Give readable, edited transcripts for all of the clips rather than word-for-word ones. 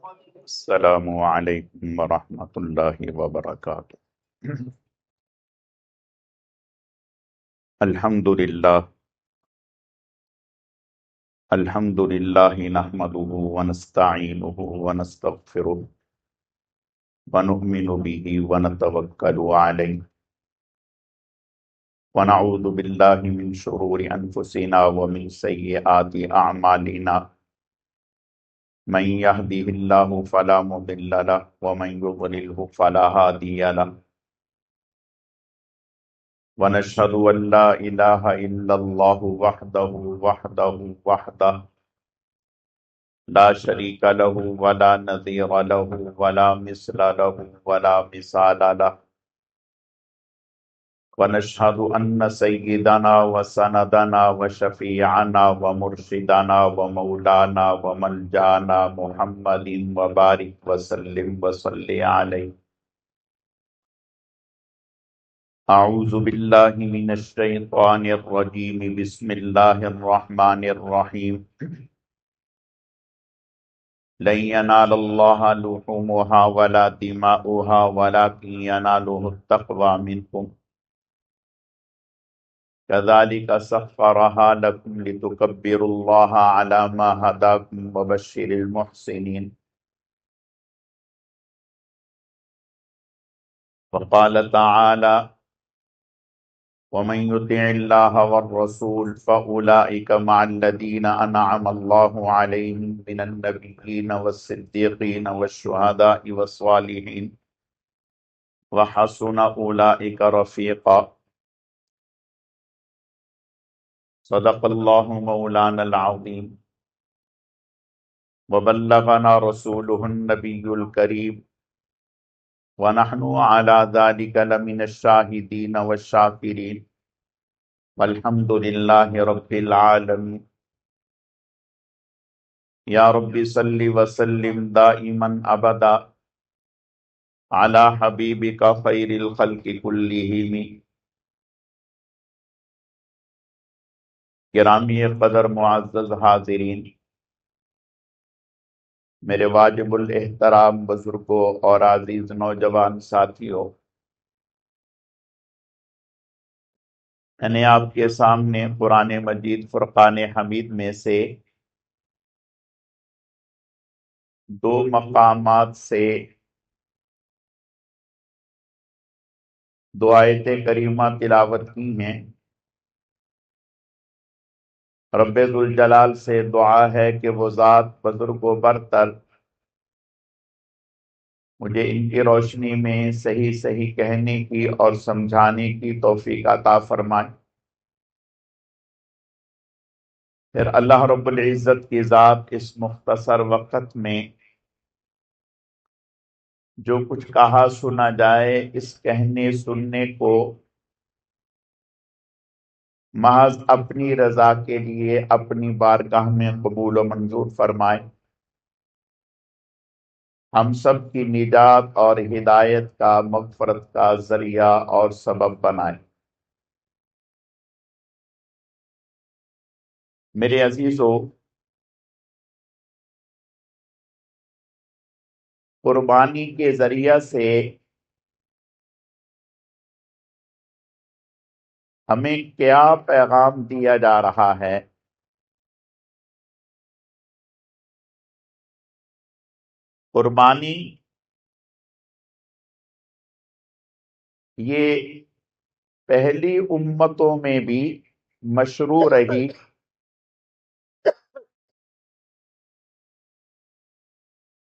السلام علیکم ورحمۃ اللہ وبرکاتہ۔ الحمد للہ نحمده ونستعینه ونستغفره ونؤمن به ونتوکل علیہ ونعوذ باللہ من شرور انفسنا ومن سیئات اعمالنا، من يهده اللہ فلا مضل له ومن يضلله فلا هادی له، ونشهد ان لا الہ الا اللہ وحدہ لا شریک له ولا نظیر له ولا مثل له ولا مثال له، ونشهد ان سیدنا وسندنا وشفیعنا ومرشدنا ومولانا وملجانا محمد وبارک وسلم وصلی علیہ۔ اعوذ باللہ من الشیطان الرجیم، بسم اللہ الرحمن الرحیم۔ لن ينال الله لحومها ولا دماؤها ولكن يناله التقوى منكم، كذلك سخرها لكم لتكبروا الله على ما هداكم وبشر المحسنين۔ وقال تعالى: ومن يطع الله والرسول فأولئك مع الذين أنعم الله عليهم من النبيين والصديقين والشهداء والصالحين وحسن أولئك رفيقا۔ صدق الله مولانا العظيم، وبلغنا رسوله النبي الكريم، ونحن على ذلك لمن الشاهدين والشاكرين، والحمد لله رب العالمين۔ یا رب صل وسلم دائما ابدا على حبیبک خیر الخلق كلهم۔ گرامی قدر معزز حاضرین، میرے واجب الاحترام بزرگوں اور عزیز نوجوان ساتھیوں، میں نے آپ کے سامنے قرآن مجید فرقان حمید میں سے دو مقامات سے دو آیتیں کریمہ تلاوت کی ہیں۔ رب ذوالجلال سے دعا ہے کہ وہ ذات بزرگ و برتر مجھے ان کی روشنی میں صحیح صحیح کہنے کی اور سمجھانے کی توفیق عطا فرمائے۔ پھر اللہ رب العزت کی ذات اس مختصر وقت میں جو کچھ کہا سنا جائے، اس کہنے سننے کو محض اپنی رضا کے لیے اپنی بارگاہ میں قبول و منظور فرمائے، ہم سب کی نجات اور ہدایت کا، مغفرت کا ذریعہ اور سبب بنائے۔ میرے عزیزو، قربانی کے ذریعہ سے ہمیں کیا پیغام دیا جا رہا ہے؟ قربانی یہ پہلی امتوں میں بھی مشروع رہی،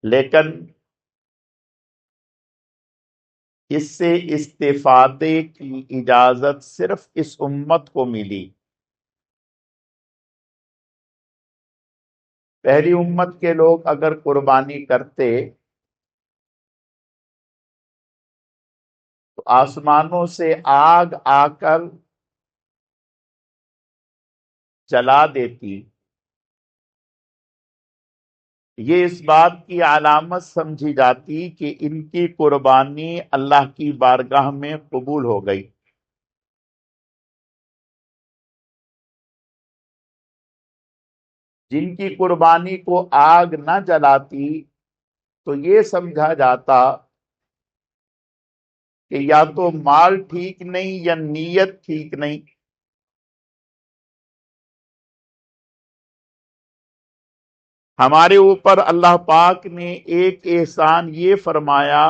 لیکن اس سے استفادے کی اجازت صرف اس امت کو ملی۔ پہلی امت کے لوگ اگر قربانی کرتے تو آسمانوں سے آگ آ کر جلا دیتی۔ یہ اس بات کی علامت سمجھی جاتی کہ ان کی قربانی اللہ کی بارگاہ میں قبول ہو گئی۔ جن کی قربانی کو آگ نہ جلاتی تو یہ سمجھا جاتا کہ یا تو مال ٹھیک نہیں یا نیت ٹھیک نہیں. ہمارے اوپر اللہ پاک نے ایک احسان یہ فرمایا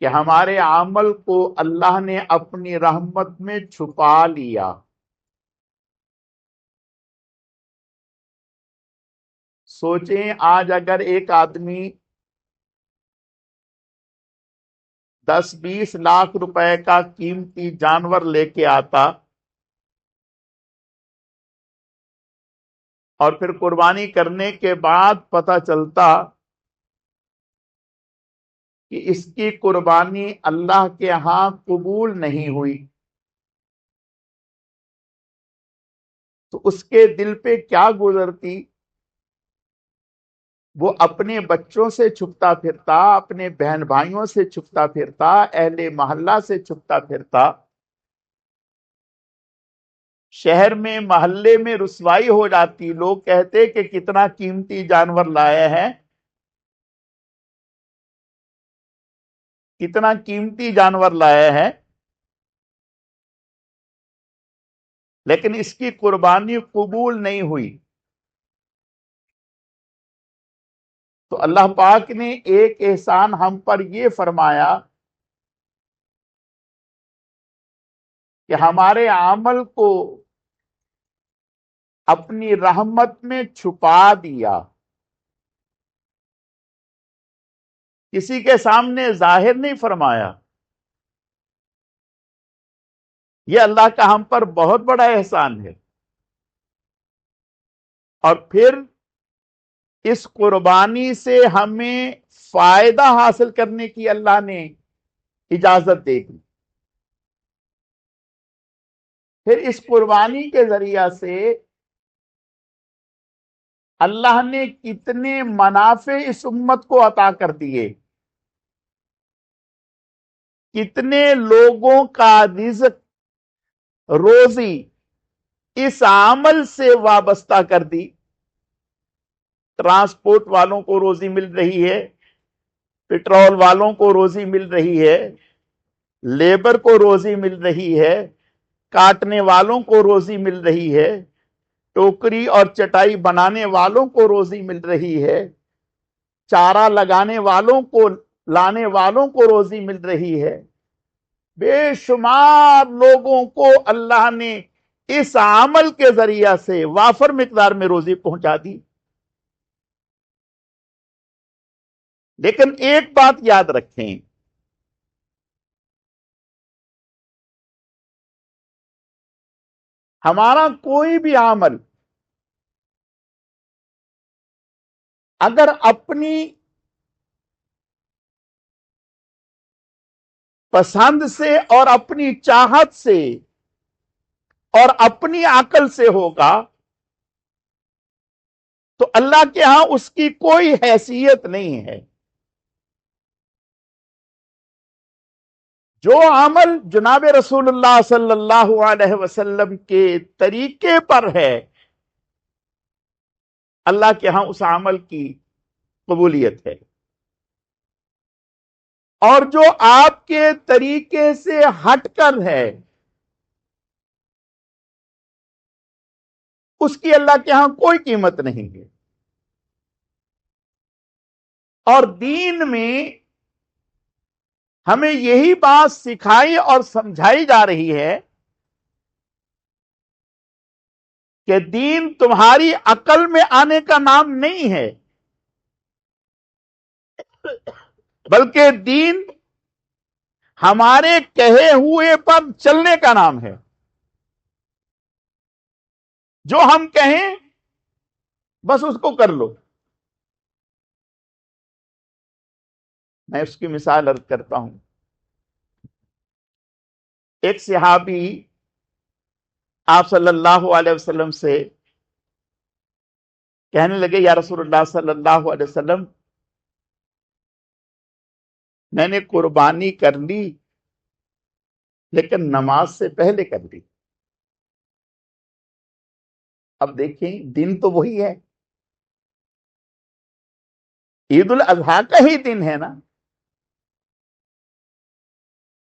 کہ ہمارے عمل کو اللہ نے اپنی رحمت میں چھپا لیا. سوچیں آج اگر ایک آدمی 10-20 لاکھ روپے کا قیمتی جانور لے کے آتا اور پھر قربانی کرنے کے بعد پتہ چلتا کہ اس کی قربانی اللہ کے ہاں قبول نہیں ہوئی، تو اس کے دل پہ کیا گزرتی؟ وہ اپنے بچوں سے چھپتا پھرتا، اپنے بہن بھائیوں سے چھپتا پھرتا، اہل محلہ سے چھپتا پھرتا، شہر میں محلے میں رسوائی ہو جاتی. لوگ کہتے کہ کتنا قیمتی جانور لائے ہیں، کتنا قیمتی جانور لائے ہیں، لیکن اس کی قربانی قبول نہیں ہوئی. تو اللہ پاک نے ایک احسان ہم پر یہ فرمایا کہ ہمارے عمل کو اپنی رحمت میں چھپا دیا، کسی کے سامنے ظاہر نہیں فرمایا. یہ اللہ کا ہم پر بہت بڑا احسان ہے. اور پھر اس قربانی سے ہمیں فائدہ حاصل کرنے کی اللہ نے اجازت دے دی. پھر اس قربانی کے ذریعہ سے اللہ نے کتنے منافع اس امت کو عطا کر دیے، کتنے لوگوں کا رزق، روزی اس عمل سے وابستہ کر دی. ٹرانسپورٹ والوں کو روزی مل رہی ہے، پیٹرول والوں کو روزی مل رہی ہے، لیبر کو روزی مل رہی ہے، کاٹنے والوں کو روزی مل رہی ہے، ٹوکری اور چٹائی بنانے والوں کو روزی مل رہی ہے، چارہ لگانے والوں کو، لانے والوں کو روزی مل رہی ہے. بے شمار لوگوں کو اللہ نے اس عمل کے ذریعہ سے وافر مقدار میں روزی پہنچا دی. لیکن ایک بات یاد رکھیں، ہمارا کوئی بھی عمل اگر اپنی پسند سے اور اپنی چاہت سے اور اپنی عقل سے ہوگا تو اللہ کے ہاں اس کی کوئی حیثیت نہیں ہے. جو عمل جناب رسول اللہ صلی اللہ علیہ وسلم کے طریقے پر ہے، اللہ کے ہاں اس عمل کی قبولیت ہے. اور جو آپ کے طریقے سے ہٹ کر ہے، اس کی اللہ کے ہاں کوئی قیمت نہیں ہے. اور دین میں ہمیں یہی بات سکھائی اور سمجھائی جا رہی ہے کہ دین تمہاری عقل میں آنے کا نام نہیں ہے، بلکہ دین ہمارے کہے ہوئے پر چلنے کا نام ہے. جو ہم کہیں بس اس کو کر لو. میں اس کی مثال عرض کرتا ہوں. ایک صحابی آپ صلی اللہ علیہ وسلم سے کہنے لگے، یا رسول اللہ صلی اللہ علیہ وسلم، میں نے قربانی کر لی لیکن نماز سے پہلے کر لی. اب دیکھیں دن تو وہی ہے، عید الاضحیٰ کا ہی دن ہے نا،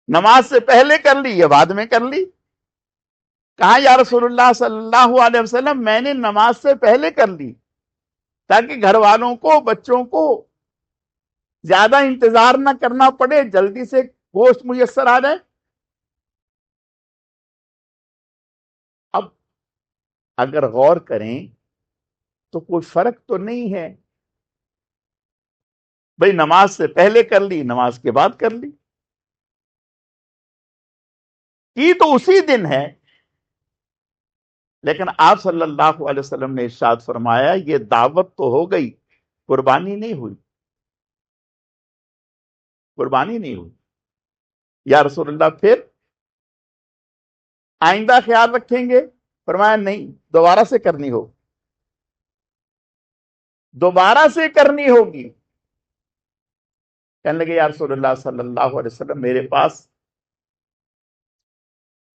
نماز سے پہلے کر لی یا بعد میں کر لی؟ کہا یا رسول اللہ صلی اللہ علیہ وسلم میں نے نماز سے پہلے کر لی تاکہ گھر والوں کو بچوں کو زیادہ انتظار نہ کرنا پڑے، جلدی سے گوشت میسر آ جائے۔ اب اگر غور کریں تو کوئی فرق تو نہیں ہے، بھئی نماز سے پہلے کر لی، نماز کے بعد کر لی، کی تو اسی دن ہے، لیکن آپ صلی اللہ علیہ وسلم نے ارشاد فرمایا یہ دعوت تو ہو گئی، قربانی نہیں ہوئی، قربانی نہیں ہوئی۔ یا رسول اللہ پھر آئندہ خیال رکھیں گے؟ فرمایا نہیں، دوبارہ سے کرنی ہو، دوبارہ سے کرنی ہوگی۔ کہنے لگے یا رسول اللہ صلی اللہ علیہ وسلم میرے پاس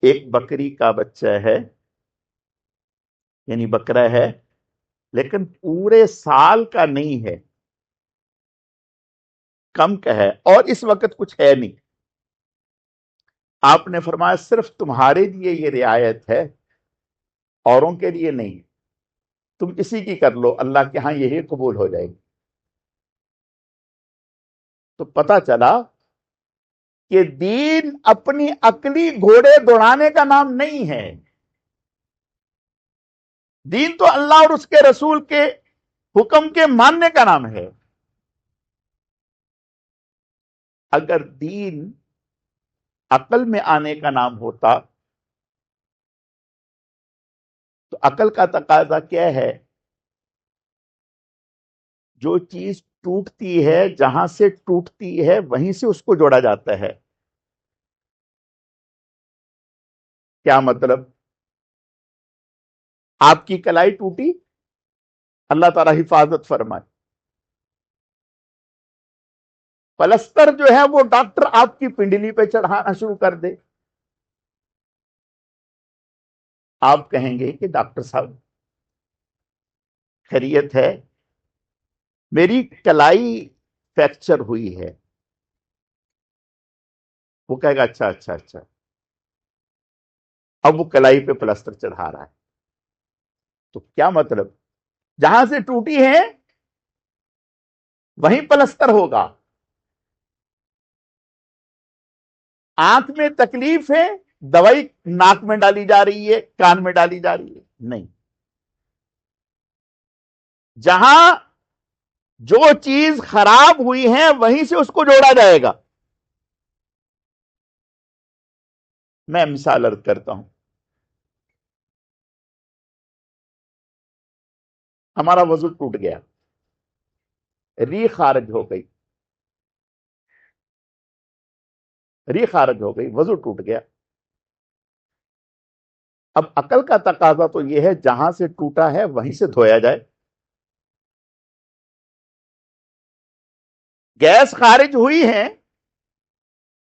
ایک بکری کا بچہ ہے، یعنی بکرا ہے، لیکن پورے سال کا نہیں ہے، کم کا ہے، اور اس وقت کچھ ہے نہیں۔ آپ نے فرمایا صرف تمہارے لیے یہ رعایت ہے، اوروں کے لیے نہیں، تم اسی کی کر لو، اللہ کے ہاں یہی قبول ہو جائے گی۔ تو پتا چلا کہ دین اپنی عقلی گھوڑے دوڑانے کا نام نہیں ہے، دین تو اللہ اور اس کے رسول کے حکم کے ماننے کا نام ہے۔ اگر دین عقل میں آنے کا نام ہوتا تو عقل کا تقاضا کیا ہے؟ جو چیز ٹوٹتی ہے، جہاں سے ٹوٹتی ہے وہیں سے اس کو جوڑا جاتا ہے۔ کیا مطلب؟ آپ کی کلائی ٹوٹی، اللہ تعالیٰ حفاظت فرمائے، پلستر جو ہے وہ ڈاکٹر آپ کی پنڈلی پہ چڑھانا شروع کر دے، آپ کہیں گے کہ ڈاکٹر صاحب خیریت ہے، میری کلائی فریکچر ہوئی ہے۔ وہ کہے گا اچھا اچھا اچھا، اب وہ کلائی پہ پلستر چڑھا رہا ہے، تو کیا مطلب؟ جہاں سے ٹوٹی ہے وہیں پلستر ہوگا۔ آنکھ میں تکلیف ہے، دوائی ناک میں ڈالی جا رہی ہے، کان میں ڈالی جا رہی ہے؟ نہیں، جہاں جو چیز خراب ہوئی ہے وہیں سے اس کو جوڑا جائے گا۔ میں مثال عرض کرتا ہوں، ہمارا وضو ٹوٹ گیا، ری خارج ہو گئی، ری خارج ہو گئی، وضو ٹوٹ گیا۔ اب عقل کا تقاضا تو یہ ہے جہاں سے ٹوٹا ہے وہیں سے دھویا جائے۔ گیس خارج ہوئی ہے،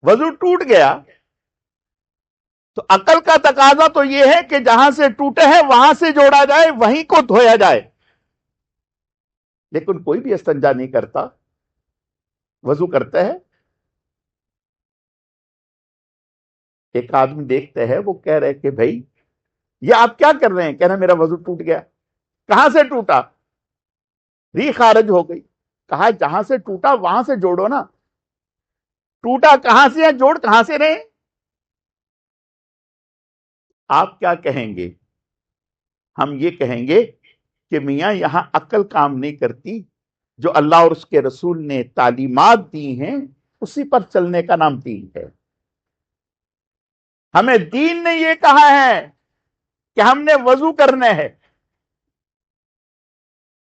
وضو ٹوٹ گیا، تو عقل کا تقاضا تو یہ ہے کہ جہاں سے ٹوٹے ہے وہاں سے جوڑا جائے، وہیں کو دھویا جائے۔ لیکن کوئی بھی استنجا نہیں کرتا، وضو کرتا ہے۔ ایک آدمی دیکھتے ہے، وہ کہہ رہے کہ بھائی یہ آپ کیا کر رہے ہیں؟ کہہ رہے میرا وضو ٹوٹ گیا۔ کہاں سے ٹوٹا؟ ری خارج ہو گئی۔ کہا جہاں سے ٹوٹا وہاں سے جوڑو نا، ٹوٹا کہاں سے ہے، جوڑ کہاں سے رہے؟ آپ کیا کہیں گے؟ ہم یہ کہیں گے کہ میاں یہاں عقل کام نہیں کرتی، جو اللہ اور اس کے رسول نے تعلیمات دی ہیں اسی پر چلنے کا نام دین ہے۔ ہمیں دین نے یہ کہا ہے کہ ہم نے وضو کرنا ہے۔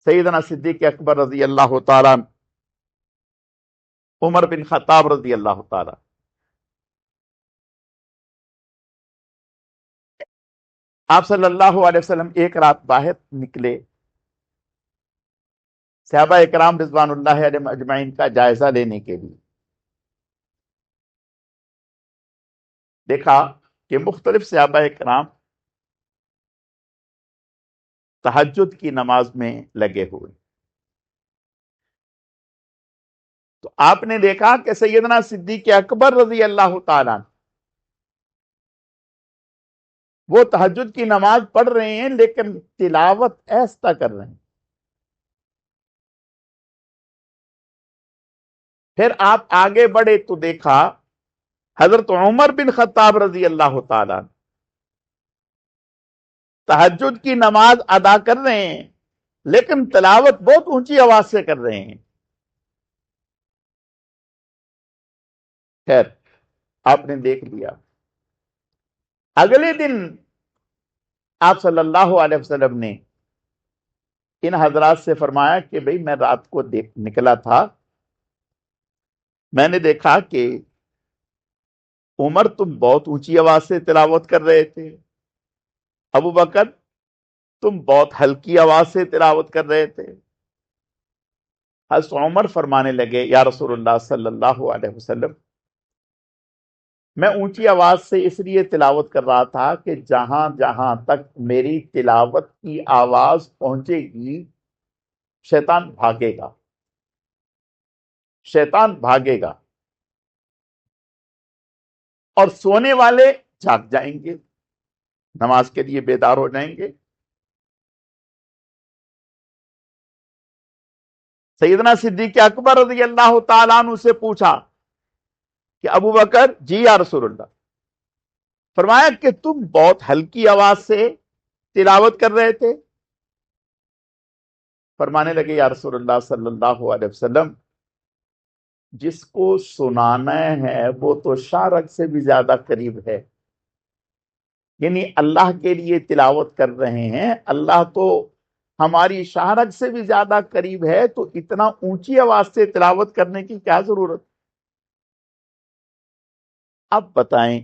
سیدنا صدیق اکبر رضی اللہ تعالیٰ، عمر بن خطاب رضی اللہ تعالیٰ، آپ صلی اللہ علیہ وسلم ایک رات باہر نکلے صحابہ اکرام رضوان اللہ علیہم اجمعین کا جائزہ لینے کے لیے۔ دیکھا کہ مختلف صحابہ اکرام تہجد کی نماز میں لگے ہوئے. تو آپ نے دیکھا کہ سیدنا صدیق اکبر رضی اللہ تعالیٰ وہ تہجد کی نماز پڑھ رہے ہیں لیکن تلاوت ایسا کر رہے ہیں. پھر آپ آگے بڑھے تو دیکھا حضرت عمر بن خطاب رضی اللہ تعالیٰ تہجد کی نماز ادا کر رہے ہیں لیکن تلاوت بہت اونچی آواز سے کر رہے ہیں. خیر آپ نے دیکھ لیا. اگلے دن آپ صلی اللہ علیہ وسلم نے ان حضرات سے فرمایا کہ بھئی میں رات کو نکلا تھا، میں نے دیکھا کہ عمر تم بہت اونچی آواز سے تلاوت کر رہے تھے، ابو بکر تم بہت ہلکی آواز سے تلاوت کر رہے تھے. حضرت عمر فرمانے لگے یا رسول اللہ صلی اللہ علیہ وسلم میں اونچی آواز سے اس لیے تلاوت کر رہا تھا کہ جہاں جہاں تک میری تلاوت کی آواز پہنچے گی شیطان بھاگے گا، شیطان بھاگے گا اور سونے والے جاگ جائیں گے، نماز کے لیے بیدار ہو جائیں گے. سیدنا صدیق اکبر رضی اللہ تعالیٰ عنہ سے پوچھا کہ ابو بکر جی یا رسول اللہ، فرمایا کہ تم بہت ہلکی آواز سے تلاوت کر رہے تھے. فرمانے لگے یا رسول اللہ صلی اللہ علیہ وسلم جس کو سنانا ہے وہ تو شارک سے بھی زیادہ قریب ہے، یعنی اللہ کے لیے تلاوت کر رہے ہیں، اللہ تو ہماری شارک سے بھی زیادہ قریب ہے، تو اتنا اونچی آواز سے تلاوت کرنے کی کیا ضرورت. اب بتائیں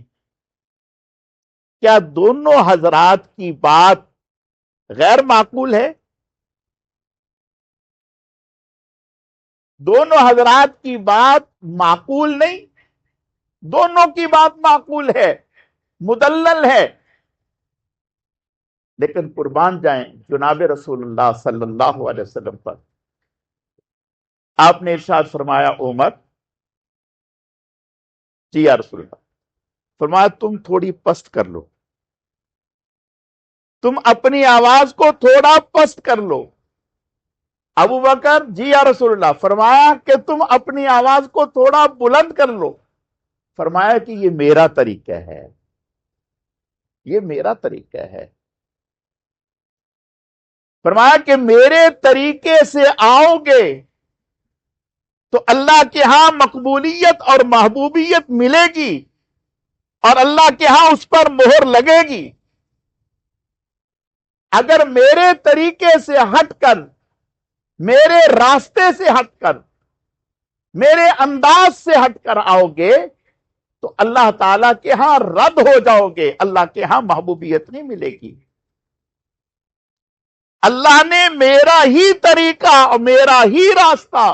کیا دونوں حضرات کی بات غیر معقول ہے؟ دونوں حضرات کی بات معقول نہیں، دونوں کی بات معقول ہے، مدلل ہے. لیکن قربان جائیں جناب رسول اللہ صلی اللہ علیہ وسلم پر. آپ نے ارشاد فرمایا عمر جی یا رسول اللہ، فرمایا تم تھوڑی پست کر لو، تم اپنی آواز کو تھوڑا پست کر لو. ابو بکر جی یا رسول اللہ، فرمایا کہ تم اپنی آواز کو تھوڑا بلند کر لو. فرمایا کہ یہ میرا طریقہ ہے، یہ میرا طریقہ ہے. فرمایا کہ میرے طریقے سے آؤ گے تو اللہ کے ہاں مقبولیت اور محبوبیت ملے گی اور اللہ کے ہاں اس پر مہر لگے گی. اگر میرے طریقے سے ہٹ کر، میرے راستے سے ہٹ کر، میرے انداز سے ہٹ کر آؤ گے تو اللہ تعالیٰ کے ہاں رد ہو جاؤ گے، اللہ کے ہاں محبوبیت نہیں ملے گی. اللہ نے میرا ہی طریقہ اور میرا ہی راستہ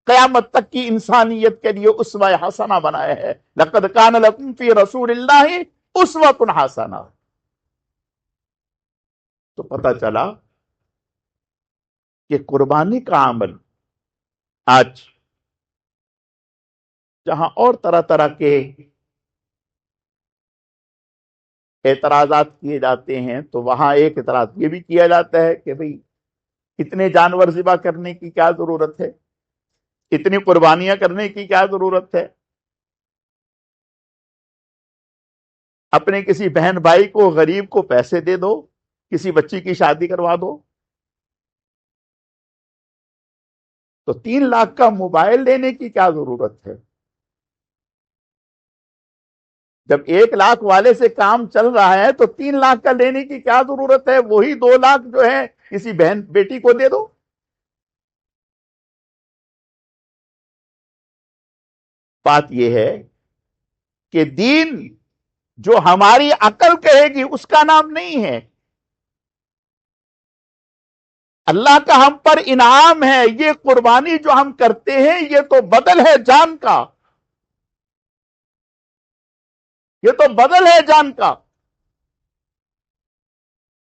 قیامت تک کی انسانیت کے لیے اسوہ حسنہ بنایا ہے. لقد کان لکم فی رسول اللہ اسوۃ حسنہ. تو پتہ چلا کہ قربانی کا عمل آج جہاں اور طرح طرح کے اعتراضات کیے جاتے ہیں تو وہاں ایک اعتراض یہ بھی کیا جاتا ہے کہ بھئی اتنے جانور ذبح کرنے کی کیا ضرورت ہے، اتنی قربانیاں کرنے کی کیا ضرورت ہے. اپنے کسی بہن بھائی کو، غریب کو پیسے دے دو، کسی بچی کی شادی کروا دو. تو 3 لاکھ کا موبائل لینے کی کیا ضرورت ہے؟ جب 1 لاکھ والے سے کام چل رہا ہے تو 3 لاکھ کا لینے کی کیا ضرورت ہے؟ وہی 2 لاکھ جو ہے کسی بہن بیٹی کو دے دو. بات یہ ہے کہ دین جو ہماری عقل کہے گی اس کا نام نہیں ہے. اللہ کا ہم پر انعام ہے. یہ قربانی جو ہم کرتے ہیں یہ تو بدل ہے جان کا، یہ تو بدل ہے جان کا.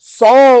100